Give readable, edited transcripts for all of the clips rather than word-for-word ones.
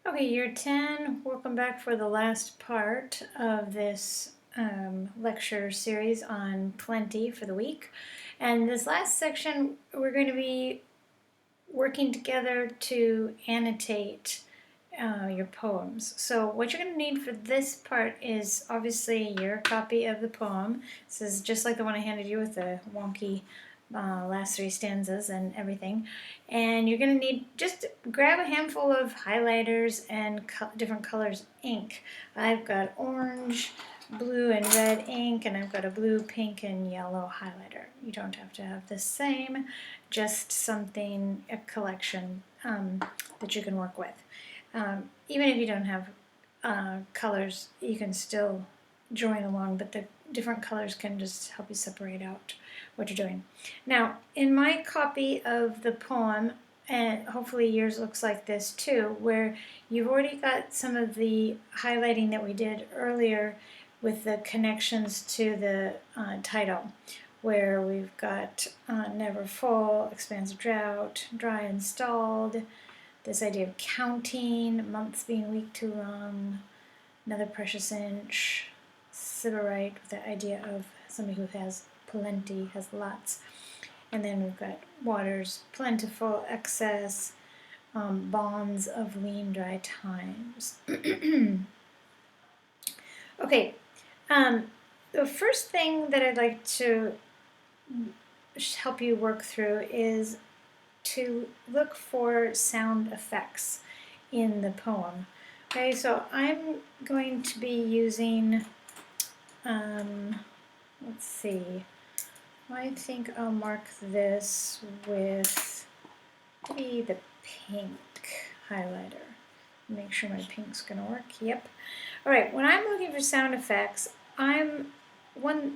Okay, year 10, welcome back for the last part of this lecture series on plenty for the week. And this last section, we're going to be working together to annotate your poems. So what you're going to need for this part is obviously your copy of the poem. This is just like the one I handed you with the wonky last three stanzas and everything. And you're going to need, just grab a handful of highlighters and different colors ink. I've got orange, blue, and red ink, and I've got a blue, pink, and yellow highlighter. You don't have to have the same, just something, a collection that you can work with. Even if you don't have colors, you can still join along, but the different colors can just help you separate out what you're doing. Now, in my copy of the poem, and hopefully yours looks like this too, where you've already got some of the highlighting that we did earlier with the connections to the title, where we've got never full, expansive drought, dry and stalled, this idea of counting, months being week too long, another precious inch, sybarite with the idea of somebody who has plenty, has lots. And then we've got waters plentiful, excess, bonds of lean, dry times. Okay, the first thing that I'd like to help you work through is to look for sound effects in the poem. Okay, so I'm going to be using, let's see, I think I'll mark this with maybe the pink highlighter. Make sure my pink's gonna work, yep. All right, when I'm looking for sound effects, one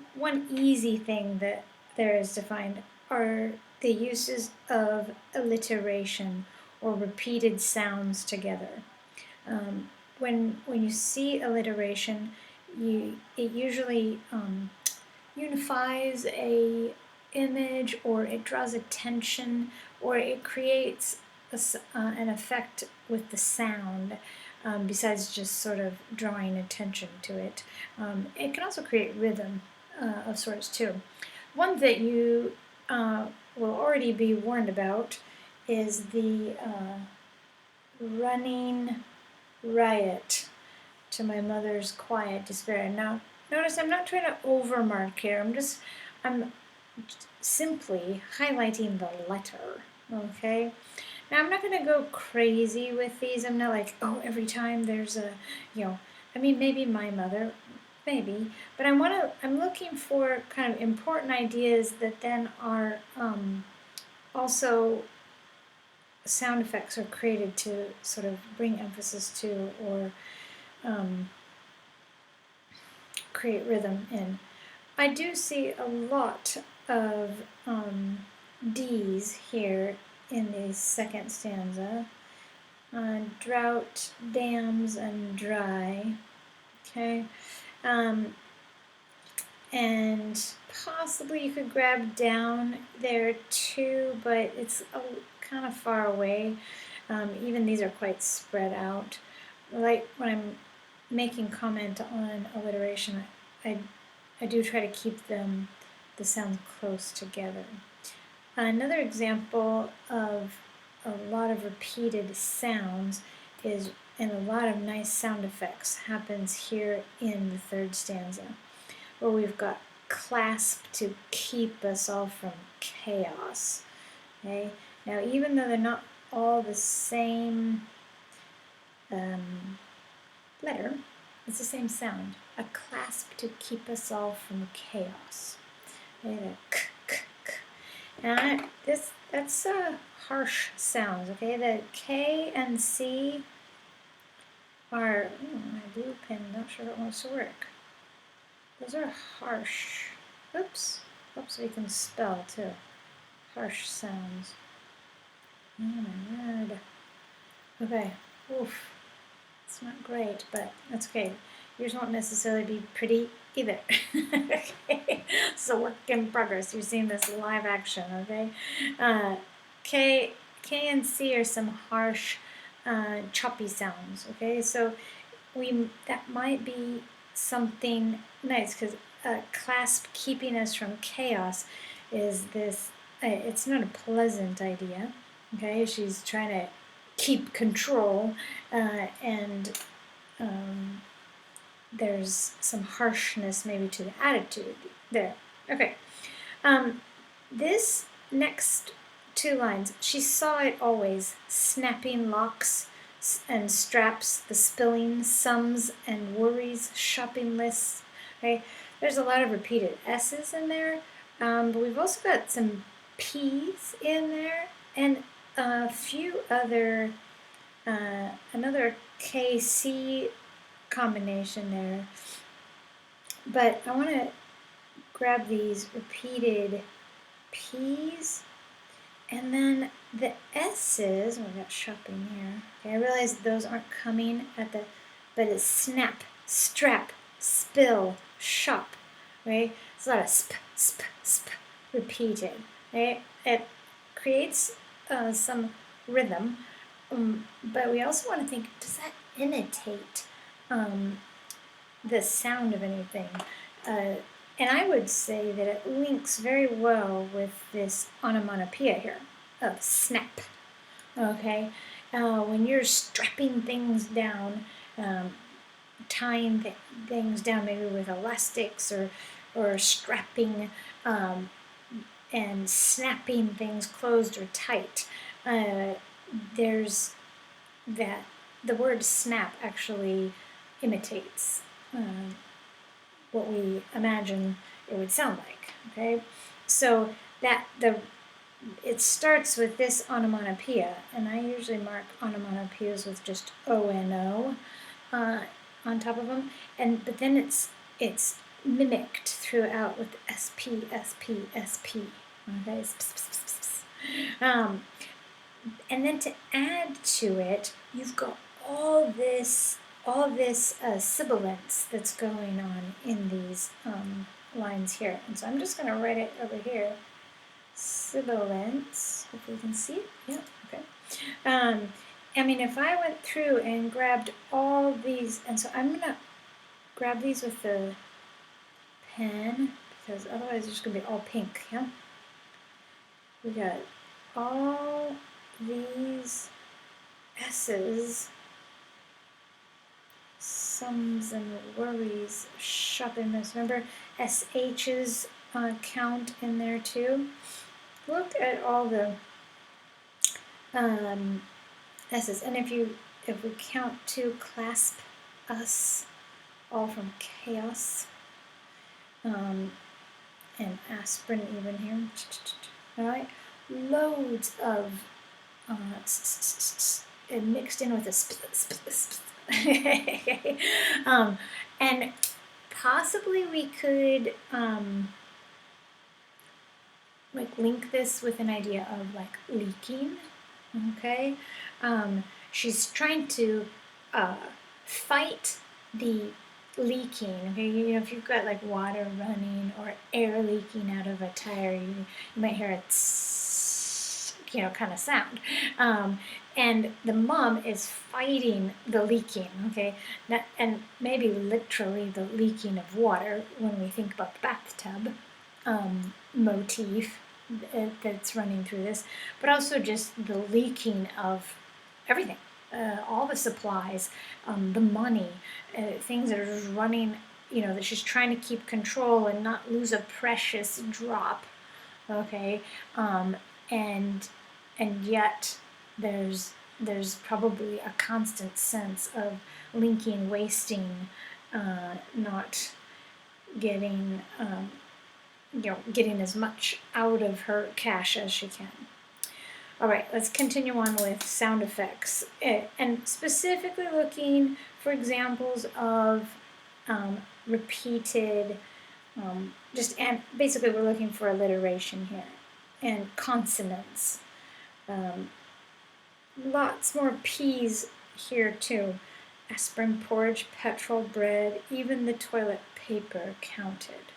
easy thing that there is to find are the uses of alliteration or repeated sounds together. When you see alliteration, it usually unifies a image, or it draws attention, or it creates an effect with the sound. Besides just sort of drawing attention to it, it can also create rhythm of sorts too. One that you will already be warned about is the running riot to my mother's quiet despair. Now, notice I'm not trying to overmark here. I'm simply highlighting the letter, okay? Now, I'm not going to go crazy with these. I'm not like, oh, every time there's a, I mean, maybe my mother, maybe, but I'm looking for kind of important ideas that then are also sound effects are created to sort of bring emphasis to, or create rhythm in. I do see a lot of D's here in the second stanza. Drought, dams, and dry. Okay. And possibly you could grab down there too, but it's kind of far away. Even these are quite spread out. Like when I'm making comment on alliteration, I do try to keep the sounds close together. Another example of a lot of repeated sounds is, and a lot of nice sound effects happens here in the third stanza, where we've got clasp to keep us all from chaos. Okay? Now, even though they're not all the same letter, it's the same sound. A clasp to keep us all from chaos. Okay, the k, k, k. Now, that's harsh sounds, okay? The K and C are, my blue pen, not sure if it wants to work. Those are harsh. Oops. Oops, we can spell too. Harsh sounds. Oh my word. Okay. Oof. It's not great, but that's okay. Yours won't necessarily be pretty either. Okay. It's a work in progress. You're seeing this live action, okay? K and C are some harsh choppy sounds. Okay, so that might be something nice, because clasp keeping us from chaos is this. It's not a pleasant idea. Okay, she's trying to keep control, and there's some harshness maybe to the attitude there. Okay. This next two lines, she saw it always, snapping locks and straps, the spilling, sums and worries, shopping lists. Okay, there's a lot of repeated S's in there, but we've also got some P's in there and a few other, another KC combination there. But I want to grab these repeated P's, and then the S's, we got shopping here. Okay, I realize those aren't coming at the, but it's snap, strap, spill, shop, right? It's a lot of sp repeated, right? It creates some rhythm, but we also want to think, does that imitate the sound of anything? And I would say that it links very well with this onomatopoeia here of snap. Okay, when you're strapping things down, tying things down maybe with elastics, or strapping and snapping things closed or tight, there's that the word snap actually imitates what we imagine it would sound like. Okay, so it starts with this onomatopoeia, and I usually mark onomatopoeias with just O-N-O on top of them, but then it's mimicked throughout with S-P, S-P, S-P. Okay, and then to add to it, you've got all this sibilance that's going on in these lines here. And so I'm just going to write it over here. Sibilance, if we can see it. Yeah, okay. I mean, if I went through and grabbed all these, and so I'm going to grab these with the pen, because otherwise it's just going to be all pink, yeah? We got all these S's, sums and worries, shopping lists. Remember SH's count in there too? Look at all the S's, and if we count to clasp us, all from chaos, and aspirin even here. All right, loads of mixed in with a and possibly we could like link this with an idea of like leaking. Okay, she's trying to fight the leaking. Okay, if you've got like water running or air leaking out of a tire, you might hear a tss, kind of sound. And the mom is fighting the leaking. Okay, and maybe literally the leaking of water when we think about the bathtub motif that's running through this, but also just the leaking of everything, all the supplies, the money, things that are just running, that she's trying to keep control and not lose a precious drop, okay, and yet there's probably a constant sense of linking, wasting, not getting getting as much out of her cash as she can. All right, let's continue on with sound effects, and specifically looking for examples of repeated, and basically we're looking for alliteration here, and consonants. Lots more P's here too. Aspirin, porridge, petrol, bread, even the toilet paper counted.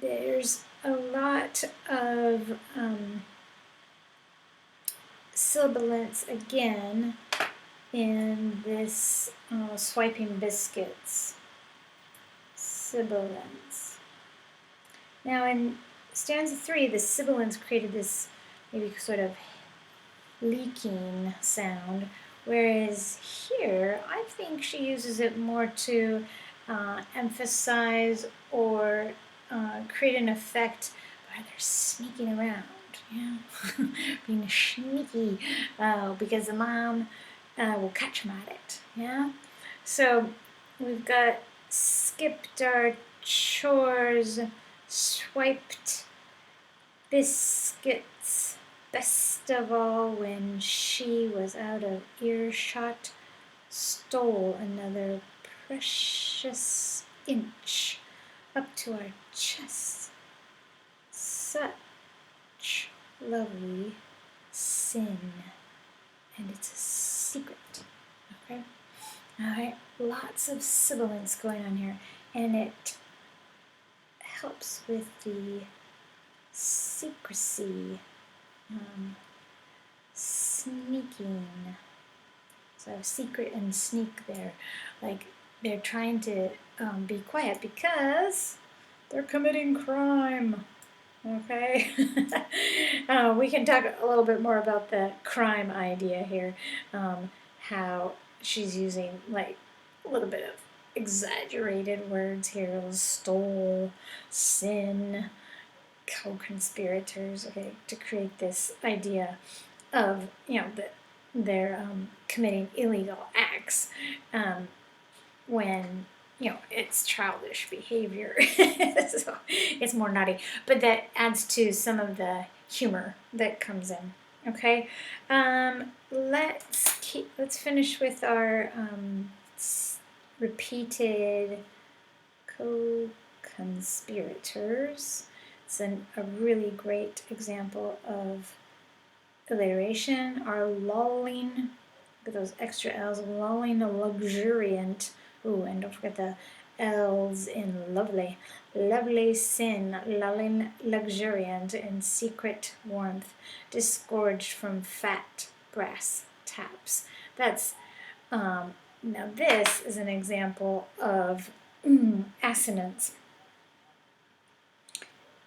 There's a lot of sibilance again in this swiping biscuits. Sibilance. Now in stanza 3, the sibilance created this maybe sort of leaking sound, whereas here I think she uses it more to emphasize or create an effect where they're sneaking around, being sneaky, because the mom will catch them at it, So we've got skipped our chores, swiped biscuits, best of all when she was out of earshot, stole another precious inch up to our chests. Such lovely sin, and it's a secret, okay? Alright, lots of sibilance going on here, and it helps with the secrecy, sneaking. So secret and sneak there, like they're trying to be quiet because they're committing crime. Okay, we can talk a little bit more about the crime idea here, how she's using like a little bit of exaggerated words here, stole, sin, co-conspirators, okay, to create this idea of, that they're committing illegal acts when, it's childish behavior. So it's more naughty. But that adds to some of the humor that comes in. Okay, let's finish with our repeated co-conspirators. It's a really great example of alliteration. Our lulling, look at those extra L's, lulling, luxuriant. Ooh, and don't forget the L's in lovely. Lovely sin, lulling, luxuriant, in secret warmth, disgorged from fat brass taps. That's, now this is an example of assonance.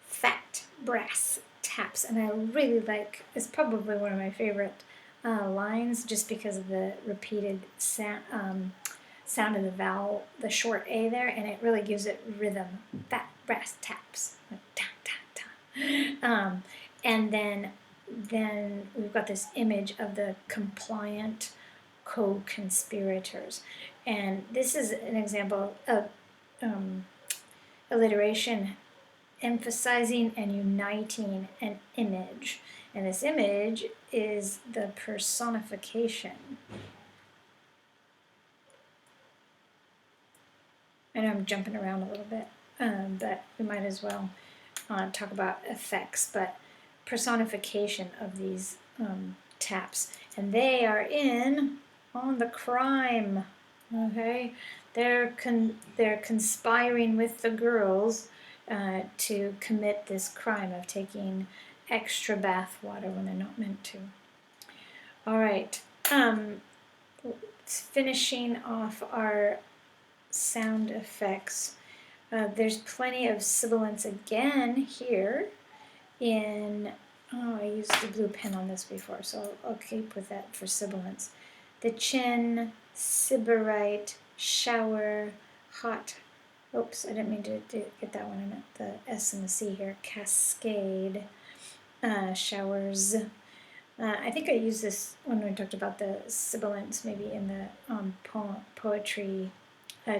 Fat brass taps, and I really like, it's probably one of my favorite lines, just because of the repeated sound of the vowel, the short A there, and it really gives it rhythm. Fat brass taps, like ta ta ta. And then we've got this image of the compliant co-conspirators, and this is an example of alliteration emphasizing and uniting an image, and this image is the personification. I know I'm jumping around a little bit, but we might as well talk about effects, but personification of these taps, and they are in on the crime. Okay, they're conspiring with the girls to commit this crime of taking extra bath water when they're not meant to. All right, finishing off our sound effects. There's plenty of sibilance again here in, I used the blue pen on this before, so I'll keep with that for sibilance. The chin, sybarite, shower, hot. Oops, I didn't mean to get that one in it. The S and the C here. Cascade, showers. I think I used this when we talked about the sibilance, maybe in the poetry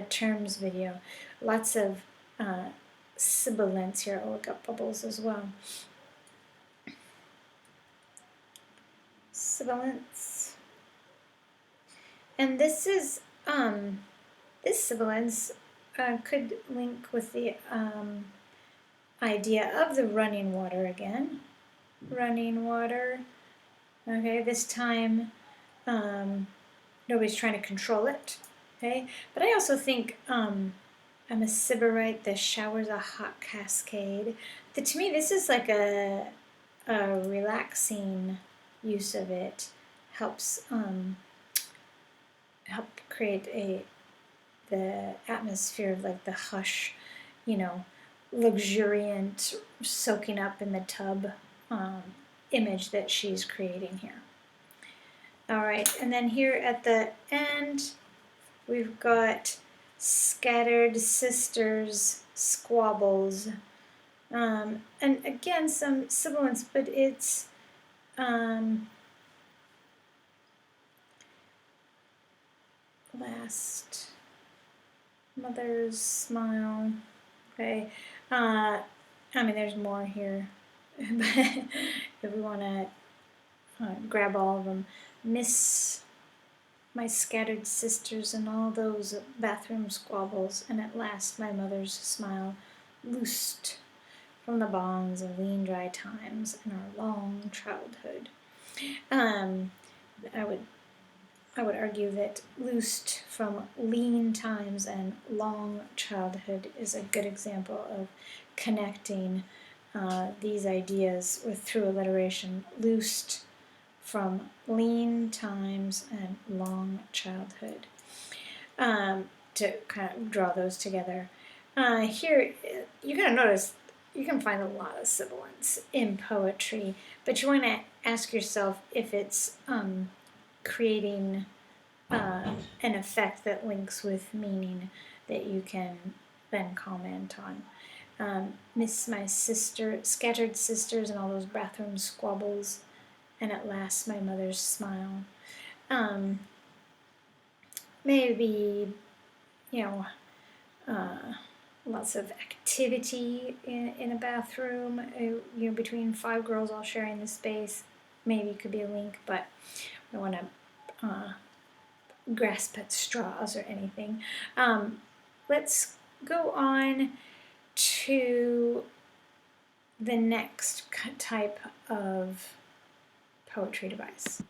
terms video. Lots of sibilance here. Oh, look up bubbles as well. Sibilance. And this is, this sibilance could link with the idea of the running water again. Running water. Okay, this time nobody's trying to control it. Okay, but I also think I'm a sybarite. The shower's a hot cascade. To me, this is like a relaxing use of it helps help create the atmosphere of like the hush, luxuriant, soaking up in the tub image that she's creating here. All right, and then here at the end, we've got scattered sisters, squabbles, and again some sibilants, but it's last mother's smile. Okay, I mean there's more here, but if we want to grab all of them, miss my scattered sisters and all those bathroom squabbles, and at last my mother's smile, loosed from the bonds of lean dry times and our long childhood. I would argue that loosed from lean times and long childhood is a good example of connecting these ideas through alliteration. Loosed from lean times and long childhood, to kind of draw those together. Here, you're going to notice you can find a lot of sibilants in poetry, but you want to ask yourself if it's creating an effect that links with meaning that you can then comment on. Miss my sister, scattered sisters and all those bathroom squabbles, and at last my mother's smile. Maybe, lots of activity in a bathroom, between 5 girls all sharing the space. Maybe it could be a link, but I don't want to grasp at straws or anything. Let's go on to the next type of poetry device.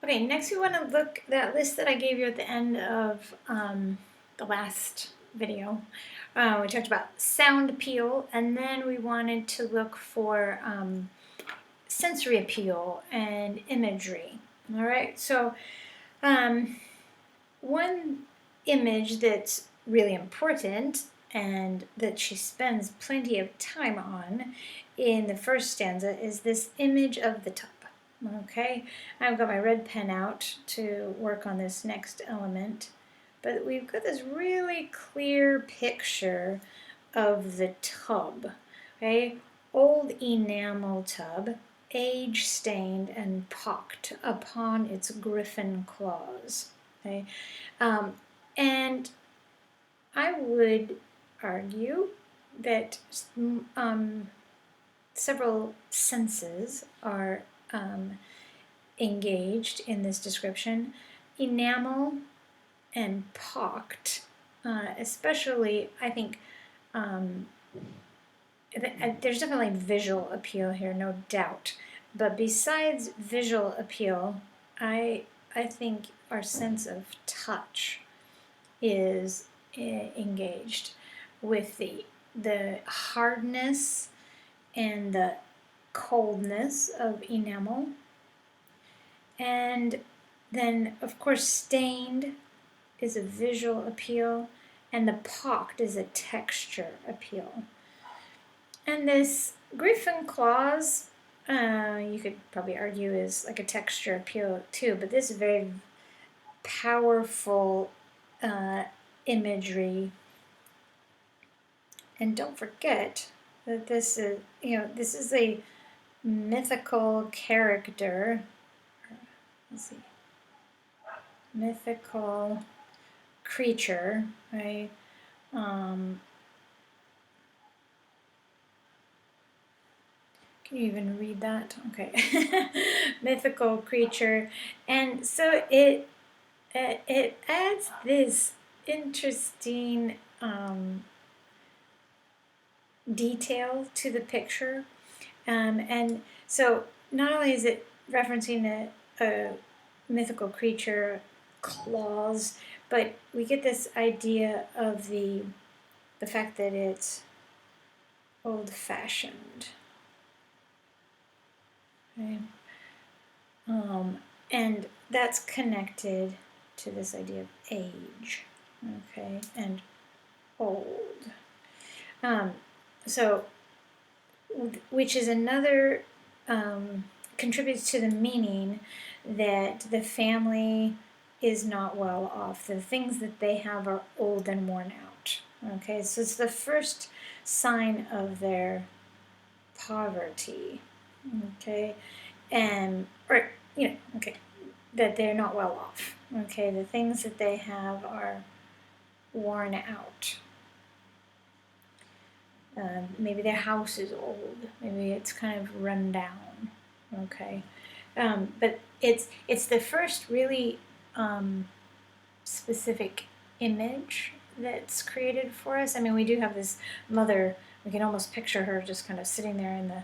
Okay, next we want to look at that list that I gave you at the end of the last video. We talked about sound appeal, and then we wanted to look for sensory appeal and imagery. All right, so one image that's really important and that she spends plenty of time on in the first stanza is this image of the tub. Okay, I've got my red pen out to work on this next element, but we've got this really clear picture of the tub. Okay, old enamel tub, age-stained and pocked upon its griffin claws. Okay, and I would argue that several senses are engaged in this description. Enamel and pocked, especially, I think there's definitely visual appeal here, no doubt. But besides visual appeal, I think our sense of touch is engaged with the hardness and the coldness of enamel. And then, of course, stained is a visual appeal, and the pocked is a texture appeal. And this griffin claws, you could probably argue is like a texture appeal too, but this is very powerful imagery. And don't forget that this is a mythical character. Let's see. Mythical creature, right? Can you even read that? Okay. Mythical creature. And so it adds this interesting detail to the picture. And so not only is it referencing a mythical creature, claws, but we get this idea of the fact that it's old-fashioned. Okay. And that's connected to this idea of age, okay, and old. So, which is another, contributes to the meaning that the family is not well off. The things that they have are old and worn out. Okay, so it's the first sign of their poverty. Okay, or okay, that they're not well off. Okay, the things that they have are worn out. Maybe their house is old. Maybe it's kind of run down. Okay, but it's the first really specific image that's created for us. I mean, we do have this mother. We can almost picture her just kind of sitting there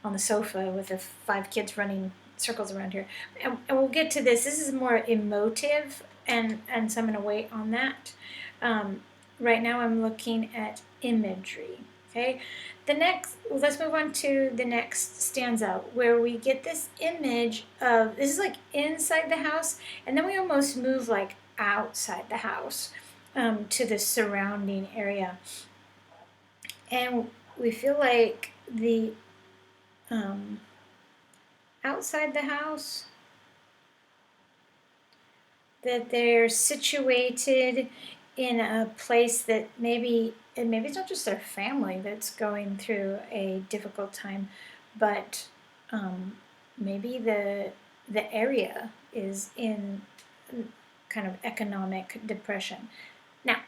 on the sofa with the 5 kids running circles around here. And we'll get to this. This is more emotive, and so I'm going to wait on that. Right now I'm looking at imagery. Okay, let's move on to the next stanza where we get this image of, this is like inside the house, and then we almost move like outside the house to the surrounding area. And we feel like the outside the house, that they're situated in a place that maybe it's not just their family that's going through a difficult time, but maybe the area is in kind of economic depression. Now,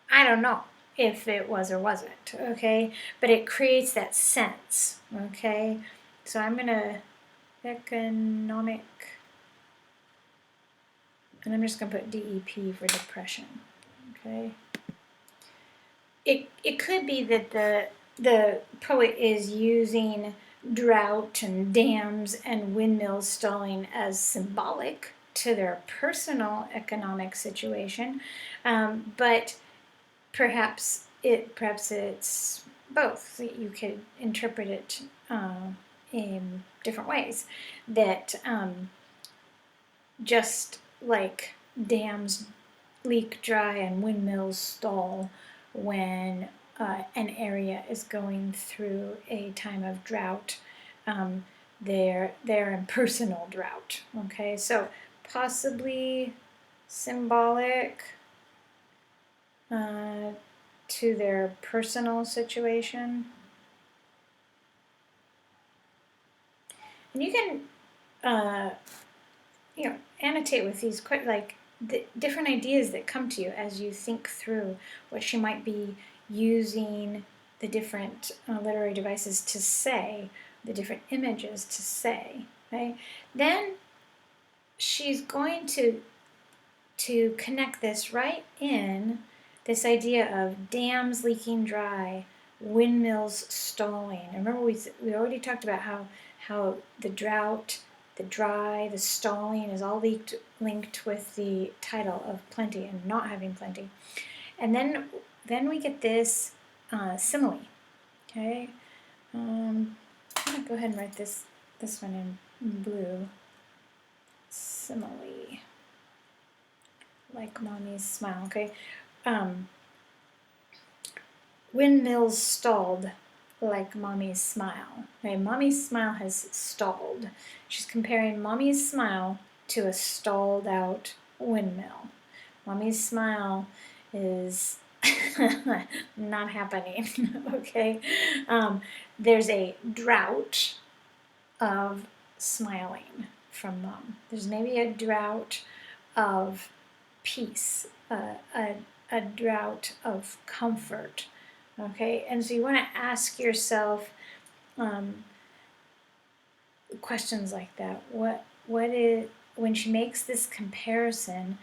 I don't know if it was or wasn't, okay, but it creates that sense, okay. So I'm gonna economic, and I'm just going to put DEP for depression, okay? It could be that the poet is using drought and dams and windmills stalling as symbolic to their personal economic situation, but perhaps it's both. You could interpret it in different ways. That just like dams leak dry and windmills stall when an area is going through a time of drought, they're in personal drought. Okay, so possibly symbolic to their personal situation. And you can annotate with these like the different ideas that come to you as you think through what she might be using the different literary devices to say, the different images to say. Okay, then she's going to connect this right in, this idea of dams leaking dry, windmills stalling. And remember, we already talked about how the drought, the dry, the stalling is all linked with the title of plenty and not having plenty. And then we get this simile. Okay, I'm gonna go ahead and write this one in blue. Simile, like mommy's smile. Okay, windmills stalled like mommy's smile. Okay, mommy's smile has stalled. She's comparing mommy's smile to a stalled out windmill. Mommy's smile is not happening. Okay, there's a drought of smiling from mom. There's maybe a drought of peace, a drought of comfort. Okay, and so you want to ask yourself questions like that. What is, when she makes this comparison,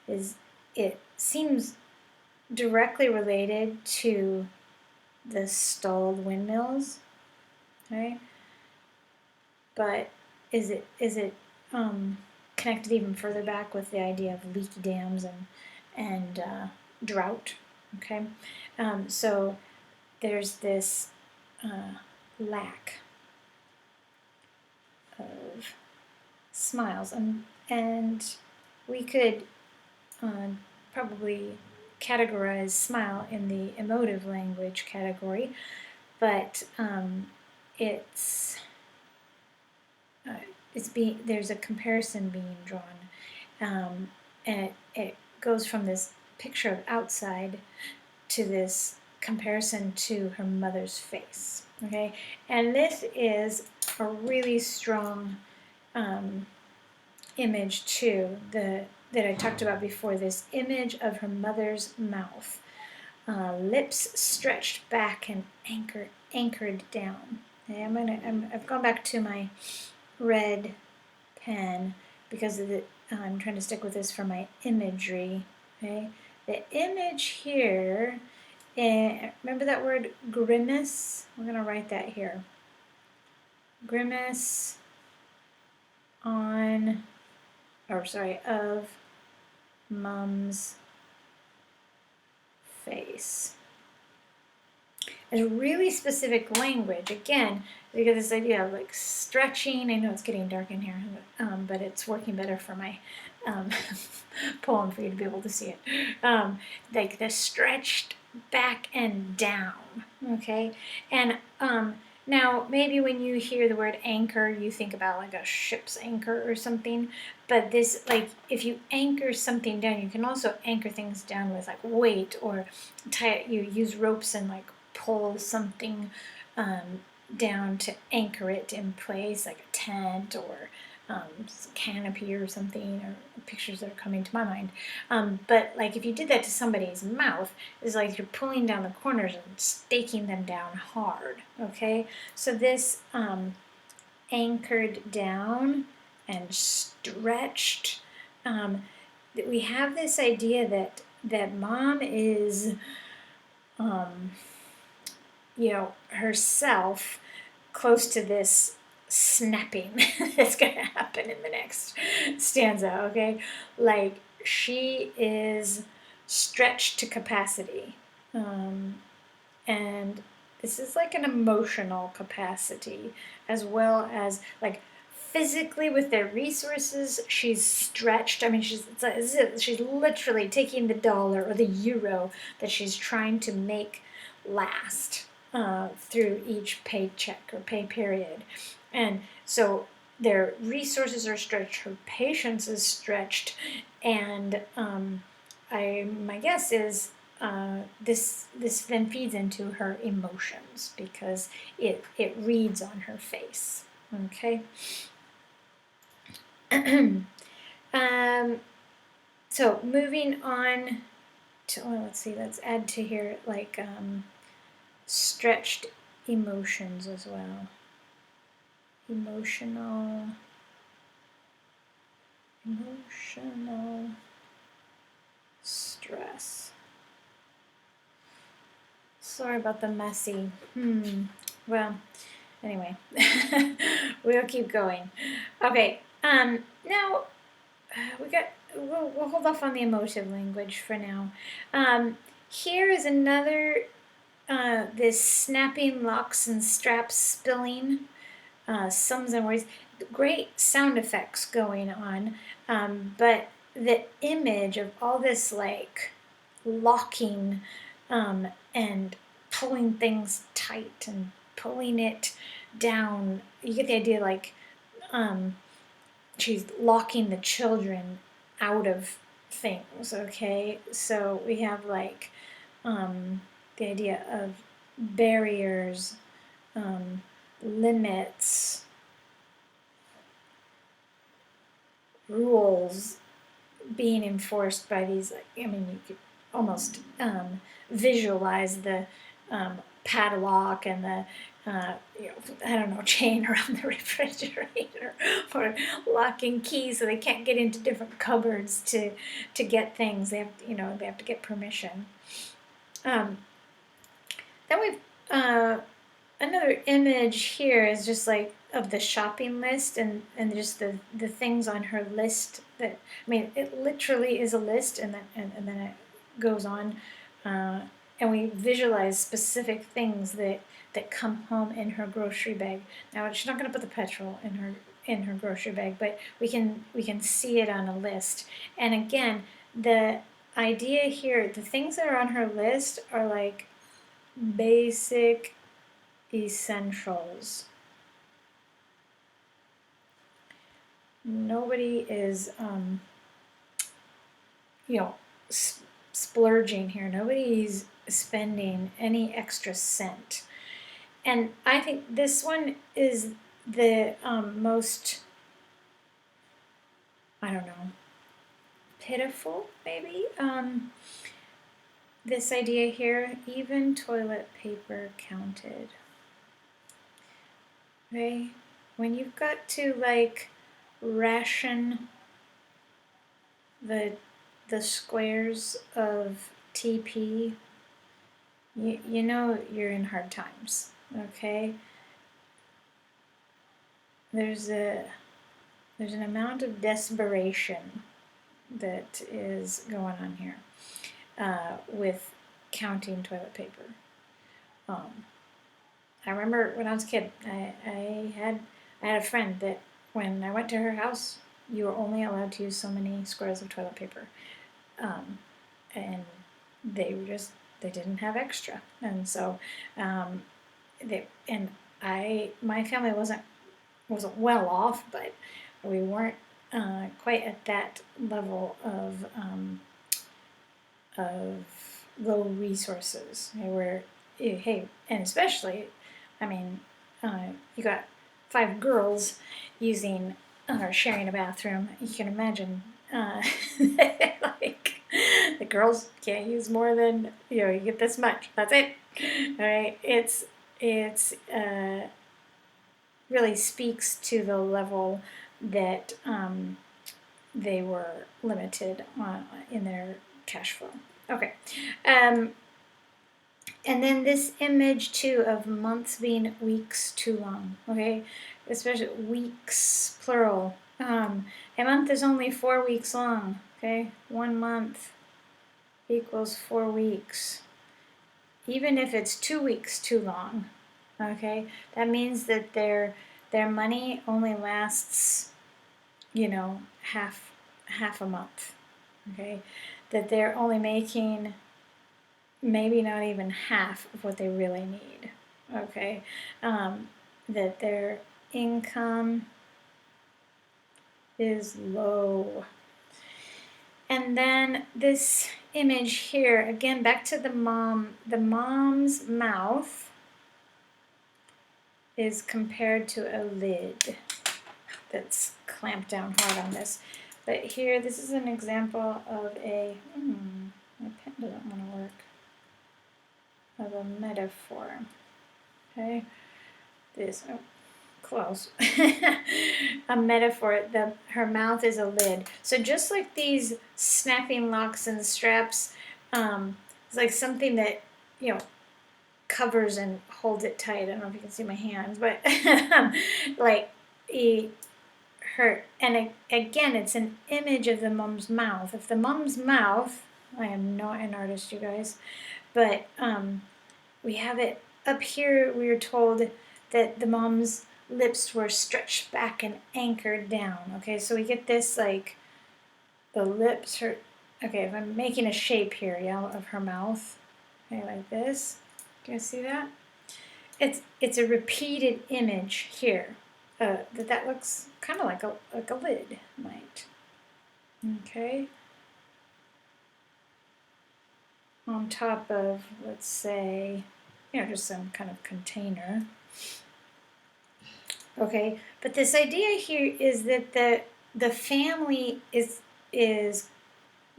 is it seems directly related to the stalled windmills, okay? But is it connected even further back with the idea of leaky dams and drought? Okay, so there's this lack of smiles, and we could probably categorize smile in the emotive language category, but it's there's a comparison being drawn, and it goes from this picture of outside to this comparison to her mother's face. Okay, and this is a really strong image too. That I talked about before. This image of her mother's mouth, lips stretched back and anchored down. Okay, I've gone back to my red pen because I'm trying to stick with this for my imagery. Okay, the image here. Remember that word grimace? We're gonna write that here. Grimace of Mom's face. It's really specific language. Again, we get this idea of like stretching. I know it's getting dark in here, but it's working better for my poem for you to be able to see it. Like the stretched back and down. Okay, and now maybe when you hear the word anchor, you think about like a ship's anchor or something. But this, like, if you anchor something down, you can also anchor things down with like weight or tie it. You use ropes and like pull something down to anchor it in place, like a tent or canopy or something, or pictures that are coming to my mind. But like if you did that to somebody's mouth, it's like you're pulling down the corners and staking them down hard. Okay, so this anchored down and stretched. We have this idea that Mom is, herself close to this snapping that's going to happen in the next stanza, okay? Like, she is stretched to capacity. And this is like an emotional capacity, as well as like physically with their resources, she's stretched. I mean, she's literally taking the dollar or the euro that she's trying to make last through each paycheck or pay period. And so their resources are stretched, her patience is stretched, and my guess is this then feeds into her emotions because it reads on her face. Okay. So moving on to, let's add to here like stretched emotions as well. Emotional stress. Sorry about the messy. Well, anyway, we'll keep going. Okay. Now we'll hold off on the emotive language for now. Here is another this snapping, locks and straps spilling, sums and words. Great sound effects going on, but the image of all this like locking and pulling things tight and pulling it down, you get the idea like she's locking the children out of things. Okay, so we have like the idea of barriers, limits, rules being enforced by these. I mean, you could almost visualize the padlock and the chain around the refrigerator, or locking keys so they can't get into different cupboards to get things. They have to get permission. Then we've another image here is just like of the shopping list and just the things on her list that, I mean, it literally is a list, and then it goes on, and we visualize specific things that come home in her grocery bag. Now she's not going to put the petrol in her grocery bag, but we can see it on a list. And again, the idea here, the things that are on her list are like basic essentials. Nobody is, splurging here. Nobody's spending any extra cent. And I think this one is the most, I don't know, pitiful, maybe. This idea here, even toilet paper counted. Okay? When you've got to like ration the squares of TP, you know you're in hard times. Okay? There's an amount of desperation that is going on here with counting toilet paper. I remember when I was a kid, I had a friend that when I went to her house, you were only allowed to use so many squares of toilet paper, and they didn't have extra, and so my family wasn't well off, but we weren't quite at that level of low resources. Hey, and especially, I mean, you got 5 girls using or sharing a bathroom. You can imagine, like, the girls can't use more than, you get this much. That's it. All right. It's really speaks to the level that they were limited in their cash flow. Okay. And then this image too of months being weeks too long, okay? Especially weeks, plural. A month is only 4 weeks long, okay? 1 month equals 4 weeks. Even if it's 2 weeks too long, okay? That means that their money only lasts, half a month, okay? That they're only making maybe not even half of what they really need, okay? That their income is low. And then this image here, again, back to the mom's mouth is compared to a lid that's clamped down hard on this. But here, this is an example of my pen doesn't want to work. Of a metaphor. Okay, close. A metaphor. Her mouth is a lid. So just like these snapping locks and straps, it's like something that covers and holds it tight. I don't know if you can see my hands, but like her. And again, it's an image of the mom's mouth. If the mom's mouth, I am not an artist, you guys, but we have it up here. We were told that the mom's lips were stretched back and anchored down. Okay, so we get this like the lips are. Okay, if I'm making a shape here, of her mouth, okay, like this. Do you see that? It's a repeated image here. That looks kind of like a lid might. Okay. On top of, let's say, just some kind of container. Okay, but this idea here is that the family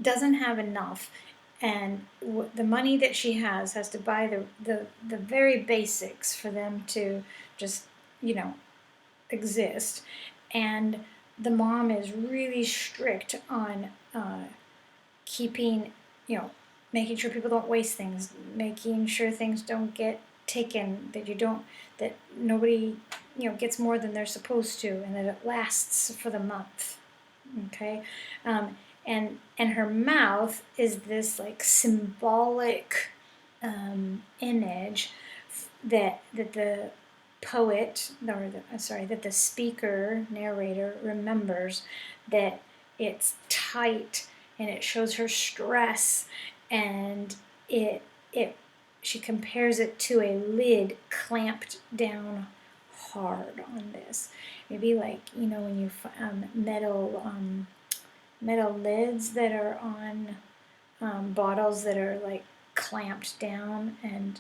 doesn't have enough, and the money that she has to buy the very basics for them to just exist, and the mom is really strict on keeping making sure people don't waste things, making sure things don't get taken, that nobody, gets more than they're supposed to, and that it lasts for the month. Okay, and her mouth is this like symbolic image that the poet, or that the speaker, narrator, remembers that it's tight and it shows her stress, and she compares it to a lid clamped down hard on this. Maybe like, when you metal lids that are on bottles that are like clamped down and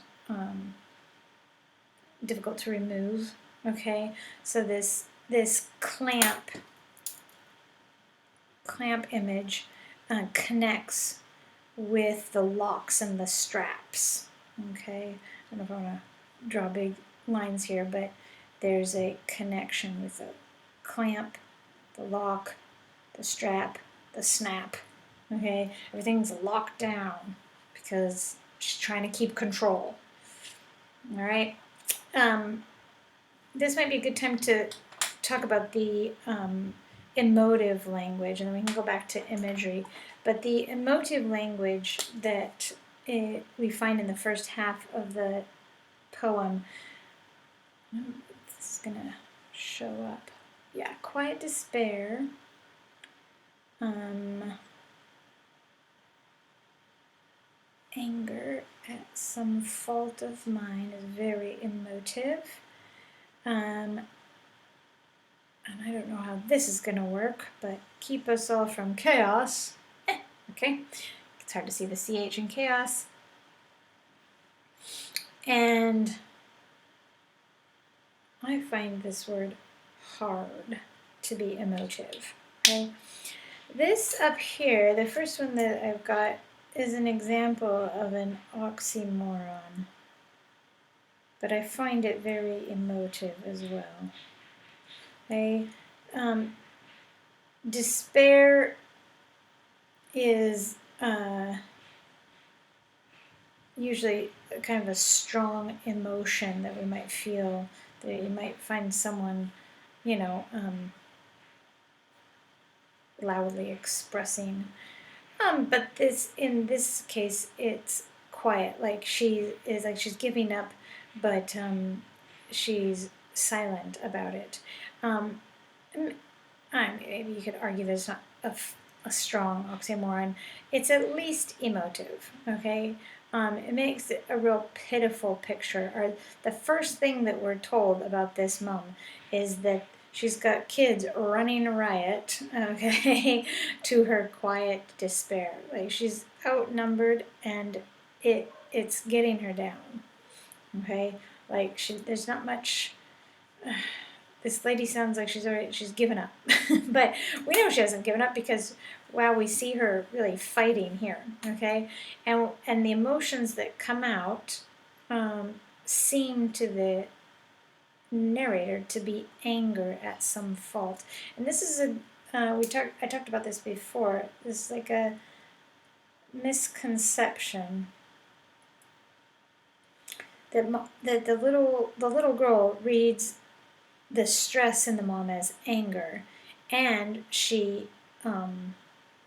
difficult to remove. Okay, so this clamp image connects with the locks and the straps. Okay, I don't know if I want to draw big lines here, but there's a connection with the clamp, the lock, the strap, the snap. Okay, everything's locked down because she's trying to keep control. All right. This might be a good time to talk about the emotive language, and then we can go back to imagery. But the emotive language that we find in the first half of the poem, this is going to show up. Yeah, quiet despair. Anger at some fault of mine is very emotive. And I don't know how this is going to work, but keep us all from chaos. Okay, it's hard to see the CH in chaos. And I find this word hard to be emotive. Okay, this up here, the first one that I've got, is an example of an oxymoron, but I find it very emotive as well. Okay, despair is usually kind of a strong emotion that we might feel, that you might find someone, loudly expressing. But in this case, it's quiet. Like she's giving up, but she's silent about it. Maybe you could argue that it's not a strong oxymoron. It's at least emotive. Okay. It makes it a real pitiful picture. Or the first thing that we're told about this mom is that she's got kids running riot, okay, to her quiet despair. Like she's outnumbered, and it's getting her down. Okay, like there's not much. This lady sounds like she's given up, but we know she hasn't given up because, wow, we see her really fighting here. Okay, and the emotions that come out seem to the narrator to be anger at some fault. And this is I talked about this before. This is like a misconception that the little girl reads the stress in the mom as anger, and she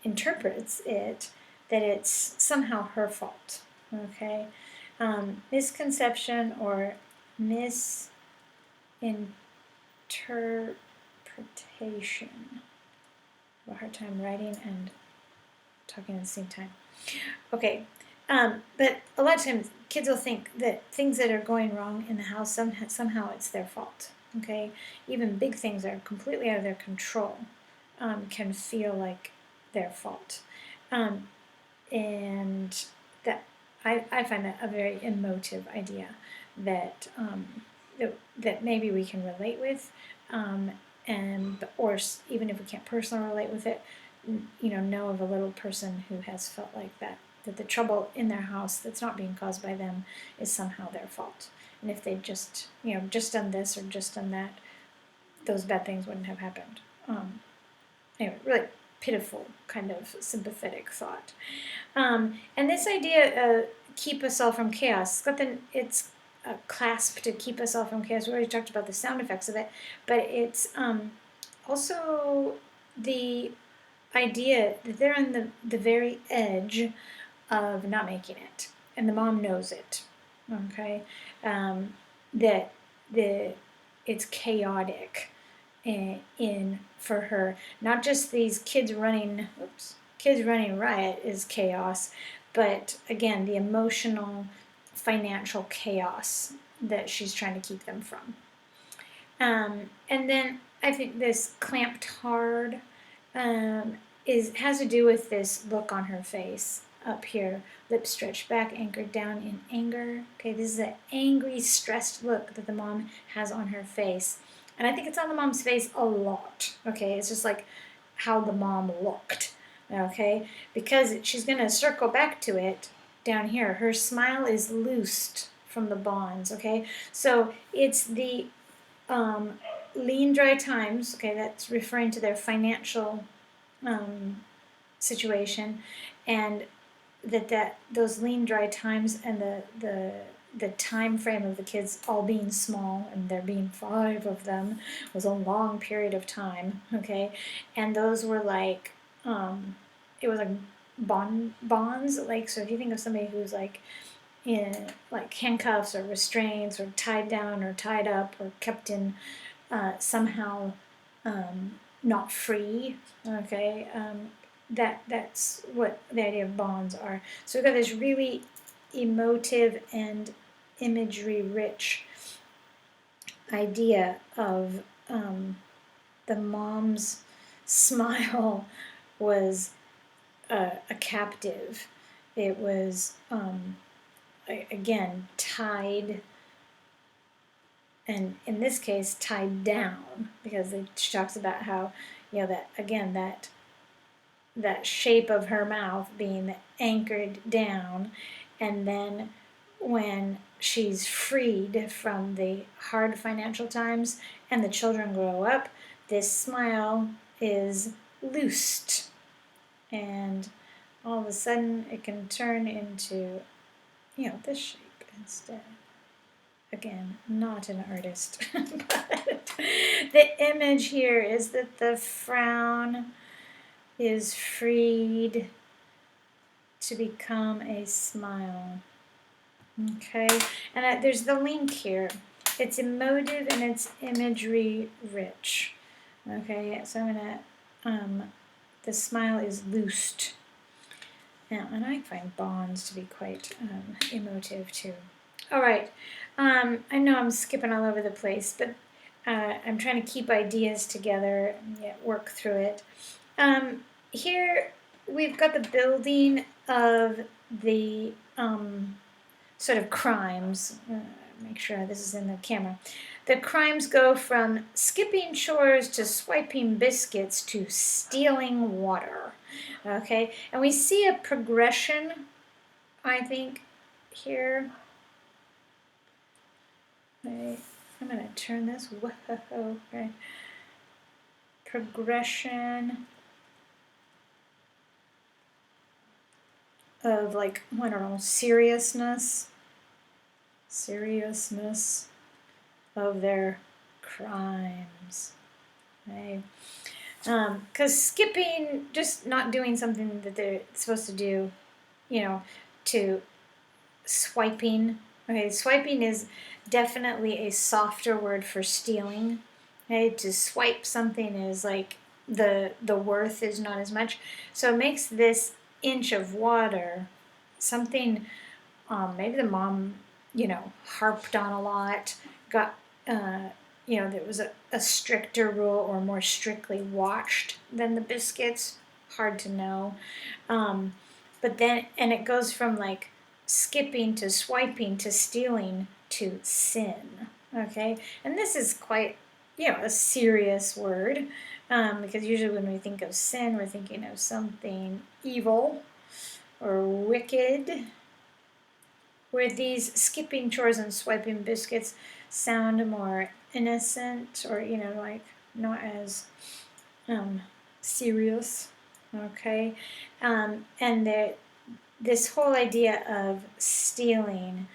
interprets it that it's somehow her fault. Okay, misconception or misinterpretation. I have a hard time writing and talking at the same time. Okay, but a lot of times kids will think that things that are going wrong in the house, somehow it's their fault. Okay, even big things that are completely out of their control can feel like their fault. And that I find that a very emotive idea that that maybe we can relate with, or even if we can't personally relate with it, know of a little person who has felt like that the trouble in their house that's not being caused by them is somehow their fault. And if they'd just done this or just done that, those bad things wouldn't have happened. Anyway, really pitiful kind of sympathetic thought. And this idea, keep us all from chaos, it's a clasp to keep us all from chaos. We already talked about the sound effects of it, but it's also the idea that they're on the very edge of not making it, and the mom knows it. Okay, that it's chaotic in for her. Not just these kids running riot is chaos, but again, the emotional, financial chaos that she's trying to keep them from. And then I think this clamped hard has to do with this look on her face up here, lips stretched back, anchored down in anger. Okay, this is an angry, stressed look that the mom has on her face. And I think it's on the mom's face a lot. Okay, it's just like how the mom looked. Okay, because she's going to circle back to it down here. Her smile is loosed from the bonds. Okay, so it's the lean, dry times. Okay, that's referring to their financial situation, and that those lean, dry times and the time frame of the kids all being small, and there being 5 of them, was a long period of time. Okay, and those were like it was like bonds. Like, so if you think of somebody who's like in like handcuffs or restraints or tied down or tied up or kept in somehow not free. Okay, that's what the idea of bonds are. So we've got this really emotive and imagery rich idea of the mom's smile was a captive. It was again tied, and in this case tied down, because she talks about how, you know, that again that shape of her mouth being anchored down, and then when she's freed from the hard financial times and the children grow up, this smile is loosed, and all of a sudden it can turn into, you know, this shape instead. Again, not an artist, but the image here is that the frown is freed to become a smile. Okay, and there's the link here. It's emotive and it's imagery rich. Okay, so I'm gonna, the smile is loosed. Now, and I find bonds to be quite emotive too. All right, I know I'm skipping all over the place, but I'm trying to keep ideas together and yet work through it. Here we've got the building of the sort of crimes. Make sure this is in the camera. The crimes go from skipping chores to swiping biscuits to stealing water. Okay, and we see a progression, I think, here. Okay, I'm going to turn this. Whoa, okay. Progression of, like, I don't know, seriousness of their crimes. Okay. Because skipping, just not doing something that they're supposed to do, you know, to swiping. Okay, swiping is definitely a softer word for stealing. Okay, to swipe something is like the worth is not as much. So it makes this inch of water something maybe the mom, you know, harped on a lot, got you know, there was a stricter rule or more strictly watched than the biscuits. Hard to know. But then, and it goes from like skipping to swiping to stealing to sin. Okay? And this is quite, you know, a serious word, because usually when we think of sin, we're thinking of something evil or wicked, where these skipping chores and swiping biscuits sound more innocent, or, you know, like not as serious. Okay, and this whole idea of stealing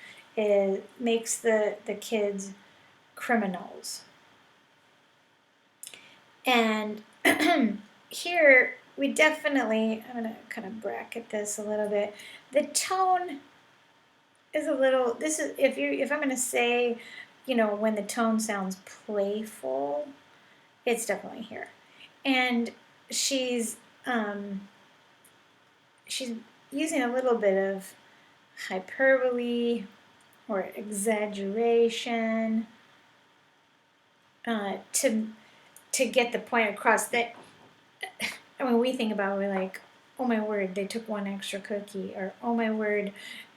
makes the kids criminals. And here we definitely, I'm going to kind of bracket this a little bit. The tone is a little, this is, if I'm going to say, when the tone sounds playful, it's definitely here. And she's she's using a little bit of hyperbole or exaggeration to get the point across that. I mean, we think about it, we're like, oh my word, they took one extra cookie, or oh my word,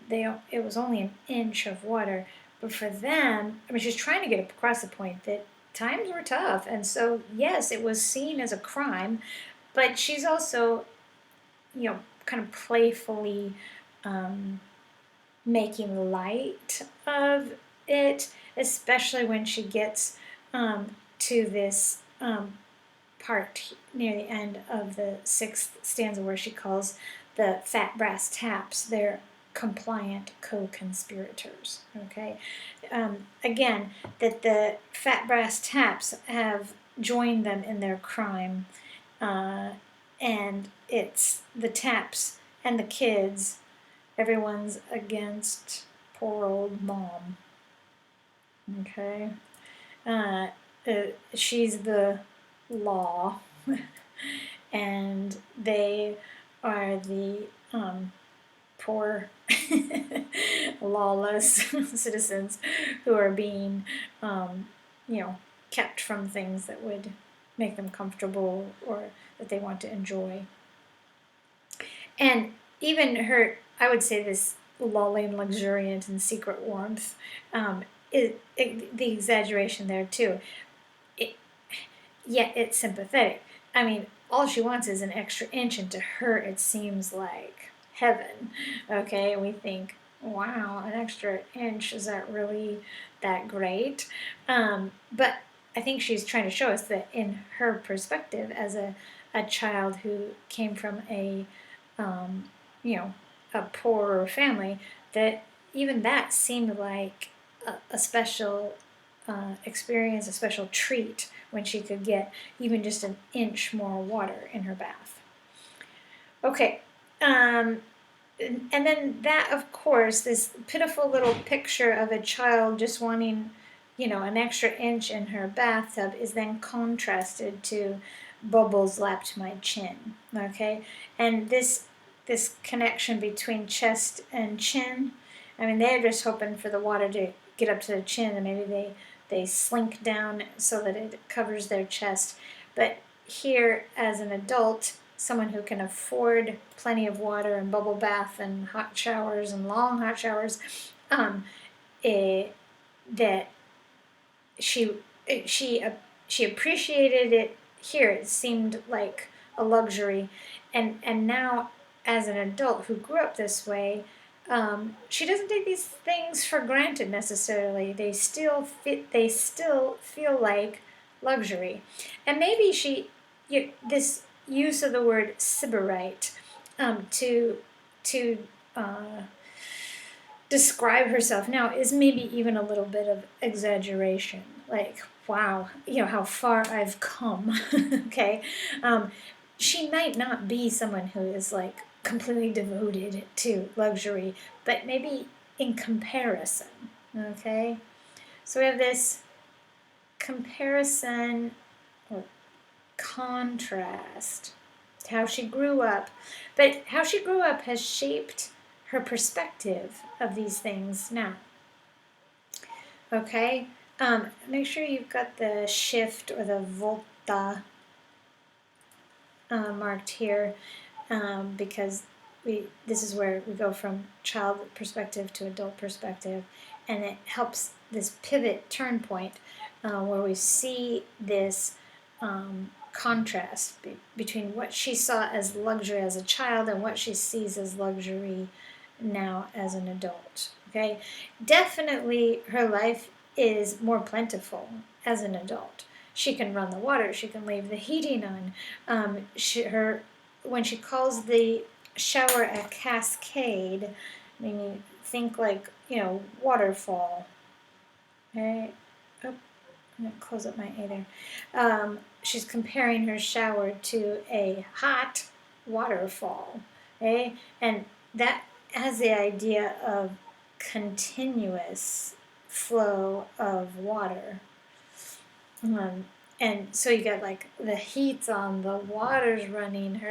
it was only an inch of water. But for them, I mean, she's trying to get across the point that times were tough, and so yes, it was seen as a crime, but she's also, kind of playfully making light of it, especially when she gets to this part near the end of the 6th stanza where she calls the fat brass taps their compliant co-conspirators. Okay, again, that the fat brass taps have joined them in their crime, and it's the taps and the kids. Everyone's against poor old mom. Okay, she's the law, and they are the poor, lawless citizens who are being, kept from things that would make them comfortable or that they want to enjoy. And even her, I would say, this lulling, luxuriant, and secret warmth, the exaggeration there too. Yet it's sympathetic. I mean, all she wants is an extra inch, and to her it seems like heaven. Okay, and we think, wow, an extra inch, is that really that great? But I think she's trying to show us that in her perspective as a child who came from a a poorer family, that even that seemed like a special experience, a special treat when she could get even just an inch more water in her bath. Okay, and then that, of course, this pitiful little picture of a child just wanting, an extra inch in her bathtub is then contrasted to bubbles lapped my chin. Okay, and this connection between chest and chin. I mean, they're just hoping for the water to get up to their chin, and maybe they slink down so that it covers their chest. But here, as an adult, someone who can afford plenty of water and bubble bath and hot showers and long hot showers, that she appreciated it here. It seemed like a luxury, and now as an adult who grew up this way, she doesn't take these things for granted necessarily. They still feel like luxury, and maybe this use of the word sybarite to describe herself now is maybe even a little bit of exaggeration. Like, wow, how far I've come. Okay, she might not be someone who is like completely devoted to luxury, but maybe in comparison. Okay, so we have this comparison or contrast to how she grew up, but how she grew up has shaped her perspective of these things now. Okay, make sure you've got the shift or the volta marked here, because this is where we go from child perspective to adult perspective, and it helps this pivot turn point where we see this contrast between what she saw as luxury as a child and what she sees as luxury now as an adult. Okay, definitely her life is more plentiful as an adult. She can run the water. She can leave the heating on. When she calls the shower a cascade, I mean, you think like, waterfall. Okay. Oh, I'm going to close up my A there. She's comparing her shower to a hot waterfall. Okay? And that has the idea of continuous flow of water. And so you got like the heat's on, the water's running.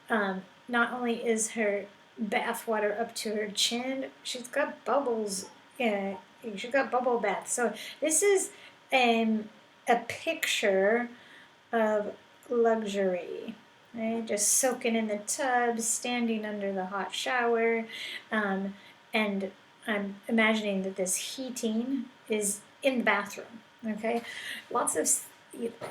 Not only is her bath water up to her chin, she's got bubbles. Yeah, she's got bubble baths. So this is a picture of luxury. Right? Just soaking in the tub, standing under the hot shower, and I'm imagining that this heating is in the bathroom. Okay, lots of.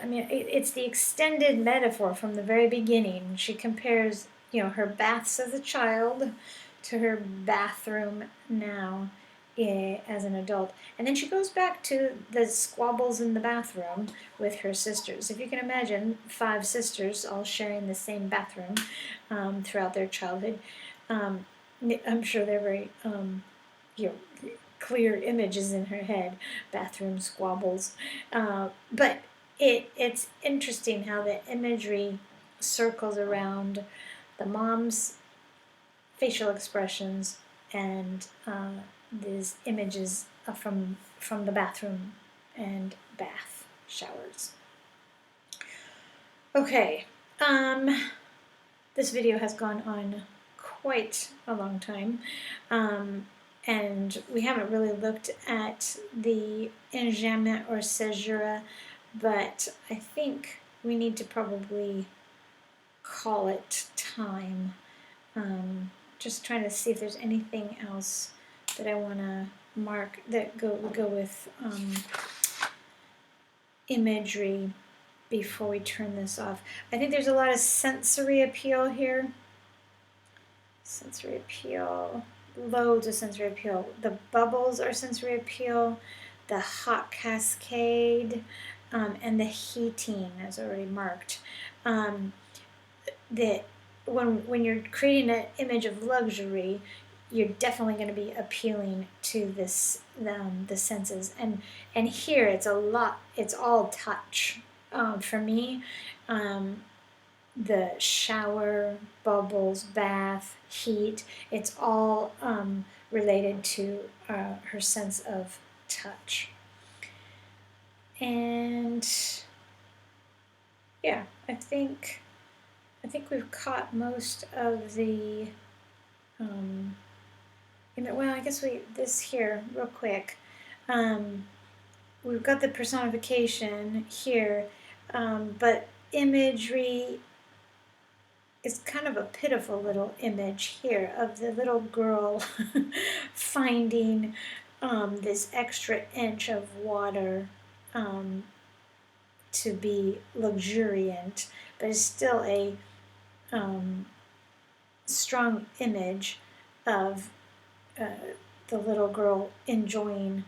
I mean, it's the extended metaphor from the very beginning. She compares, her baths as a child to her bathroom now as an adult. And then she goes back to the squabbles in the bathroom with her sisters. If you can imagine 5 sisters all sharing the same bathroom throughout their childhood, I'm sure they're very clear images in her head, bathroom squabbles. But it's interesting how the imagery circles around the mom's facial expressions and these images from the bathroom and bath showers. Okay, this video has gone on quite a long time, and we haven't really looked at the enjambment or caesura, but I think we need to probably call it time. Just trying to see if there's anything else that I want to mark that would go with imagery before we turn this off. I think there's a lot of sensory appeal here. Sensory appeal, loads of sensory appeal. The bubbles are sensory appeal, the hot cascade, and the heating, as already marked. That when you're creating an image of luxury, you're definitely going to be appealing to the senses, and here it's all touch. For me, the shower, bubbles, bath, heat, it's all related to her sense of touch. And yeah, I think we've caught most of the well, I guess this here real quick. We've got the personification here, but imagery is kind of a pitiful little image here of the little girl finding this extra inch of water to be luxuriant, but it's still a strong image of the little girl enjoying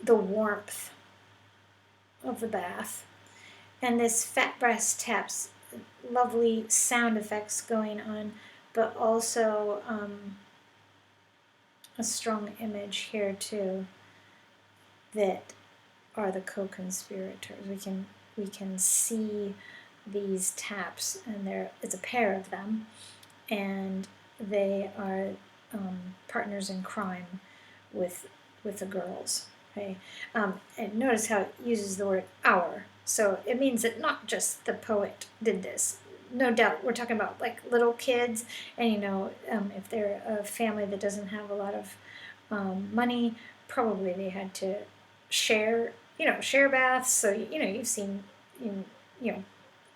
the warmth of the bath. And this fat brass taps, lovely sound effects going on, but also a strong image here too that are the co-conspirators. We can see these taps, and it's a pair of them, and they are partners in crime with the girls. Okay, and notice how it uses the word "our," so it means that not just the poet did this. No doubt, we're talking about like little kids, and if they're a family that doesn't have a lot of money, probably they had to share baths. So you've seen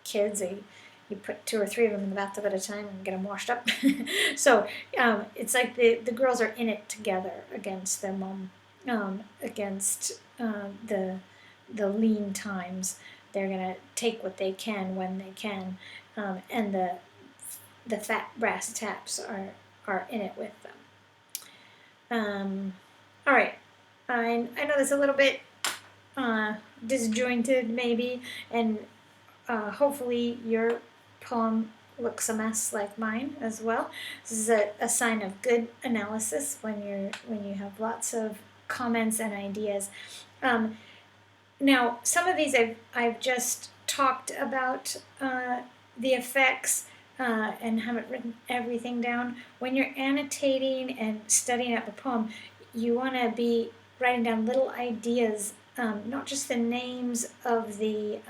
kids, you put 2 or 3 of them in the bathtub at a time and get them washed up. So it's like the girls are in it together against their mom, against the lean times. They're gonna take what they can when they can, and the fat brass taps are in it with them. All right, I know that's a little bit disjointed maybe, and hopefully your poem looks a mess like mine as well. This is a sign of good analysis when you have lots of comments and ideas. Now, some of these I've just talked about the effects and haven't written everything down. When you're annotating and studying out the poem, you want to be writing down little ideas, not just the names of the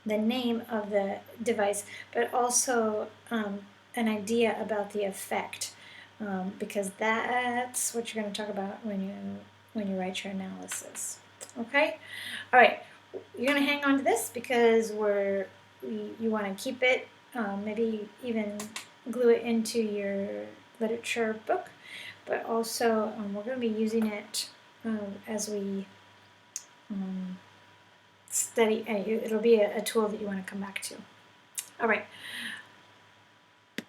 name of the device, but also an idea about the effect, because that's what you're going to talk about when you write your analysis. Okay, all right. You're going to hang on to this because you want to keep it, maybe even glue it into your literature book, but also we're going to be using it as we study. It'll be a tool that you want to come back to. All right.